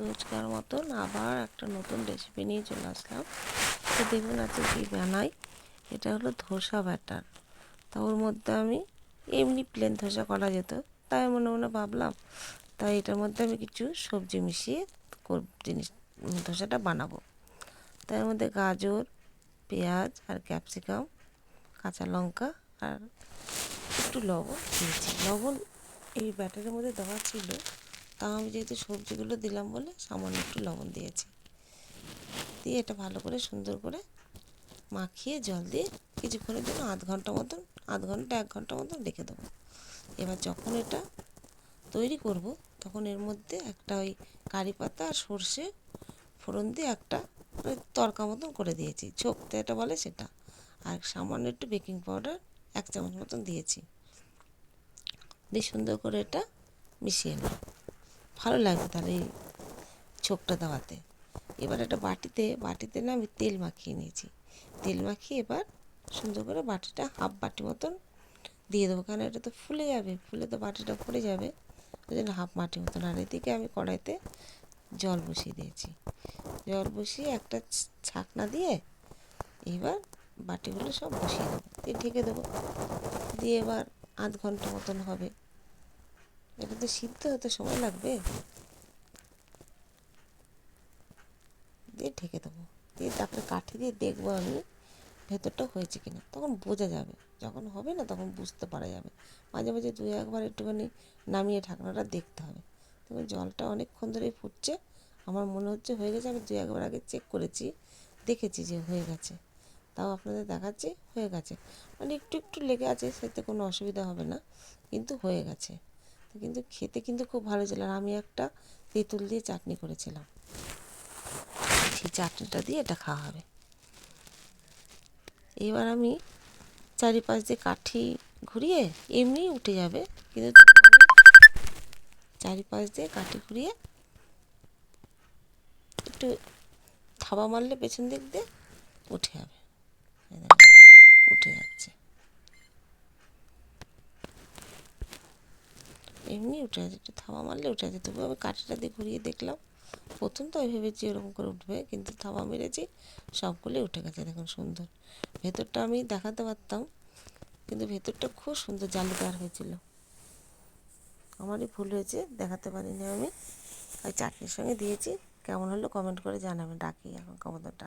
রোজকার মতন আবার একটা নতুন রেসিপি নিয়ে চলে আসলাম। তো দেখুন আজকে কী বানাই। এটা হলো ধোসা ব্যাটার। তা ওর মধ্যে আমি এমনি প্লেন ধোসা করা যেত, তাই মনে মনে ভাবলাম তাই এটার মধ্যে আমি কিছু সবজি মিশিয়ে জিনিস ধোসাটা বানাবো। তার মধ্যে গাজর, পেঁয়াজ আর ক্যাপসিকাম, কাঁচা লঙ্কা আর একটু লবণ দিয়েছি। লবণ এই ব্যাটারের মধ্যে দেওয়া ছিল, তাও আমি যেহেতু সবজিগুলো দিলাম বলে সামান্য একটু লবণ দিয়েছি। দিয়ে এটা ভালো করে সুন্দর করে মাখিয়ে জল দিয়ে কিছুক্ষণের জন্য আধ ঘন্টা 1 ঘন্টা মতন রেখে দেবো। এবার যখন এটা তৈরি করব তখন এর মধ্যে একটা ওই কারি পাতা আর সর্ষে ফোড়ন দিয়ে একটা ওই তড়কা মতন করে দিয়েছি, ছোকতে এটা বলে সেটা। আর সামান্য একটু বেকিং পাউডার 1 চামচ মতন দিয়েছি। দিয়ে সুন্দর করে এটা মিশিয়ে নেব, ভালো লাগবে তাহলে এই ছোকটা দেওয়াতে। এবার একটা বাটিতে না আমি তেল মাখিয়ে নিয়েছি। তেল মাখিয়ে এবার সুন্দর করে বাটিটা হাফ বাটি মতন দিয়ে দেবো, কারণ এটা তো ফুলে যাবে, ফুলে তো বাটিটা পড়ে যাবে। ওই জন্য হাফ বাটি মতন। আর এদিকে আমি কড়াইতে জল বসিয়ে দিয়েছি। জল বসিয়ে একটা ছাকনা দিয়ে এবার বাটিগুলো সব বসিয়ে দেবো, দিয়ে ঢেকে দেবো। দিয়ে এবার আধ ঘন্টা মতন হবে। এটা তো সিদ্ধ হতে সময় লাগবে। দিয়ে ঢেকে দেবো। দিয়ে তারপরে কাঠি দিয়ে দেখবো আমি ভেতরটা হয়েছে কিনা। তখন বোঝা যাবে, যখন হবে না তখন বুঝতে পারা যাবে। মাঝে মাঝে 2-1 বার একটুখানি নামিয়ে ঢাকনাটা দেখতে হবে। তবে জলটা অনেকক্ষণ ধরেই ফুটছে, আমার মনে হচ্ছে হয়ে গেছে। আমি 2-1 বার আগে চেক করেছি, দেখেছি যে হয়ে গেছে। তাও আপনাদের দেখাচ্ছি হয়ে গেছে। মানে একটু একটু লেগে আছে, সেতে কোনো অসুবিধা হবে না, কিন্তু হয়ে গেছে। কিন্তু খেতে কিন্তু খুব ভালো ছিল। আর আমি একটা তেঁতুল দিয়ে চাটনি করেছিলাম, সেই চাটনিটা দিয়ে এটা খাওয়া হবে। এবার আমি চারিপাশ দিয়ে কাঠি ঘুরিয়ে এমনিই উঠে যাবে, কিন্তু চারিপাশ দিয়ে কাঠি ঘুরিয়ে একটু থাবা মারলে পেছন দিক দিয়ে উঠে যাবে। উঠে যাচ্ছে, এমনি উঠে যাচ্ছে, একটু থাবা মারলে উঠে যাচ্ছে। তবু আমি কাঠিটা দিয়ে ঘুরিয়ে দেখলাম। প্রথম তো আমি ভেবেছি এরকম করে উঠবে, কিন্তু থাবা মেরেছি, সবগুলোই উঠে গেছে। দেখুন সুন্দর। ভেতরটা আমি দেখাতে পারতাম, কিন্তু ভেতরটা খুব সুন্দর জালিদার হয়েছিল। আমারই ভুল হয়েছে, দেখাতে পারিনি আমি। ওই চাটনির সঙ্গে দিয়েছি। কেমন হলো কমেন্ট করে জানাবেন। ডাকি এখন কমোদটা।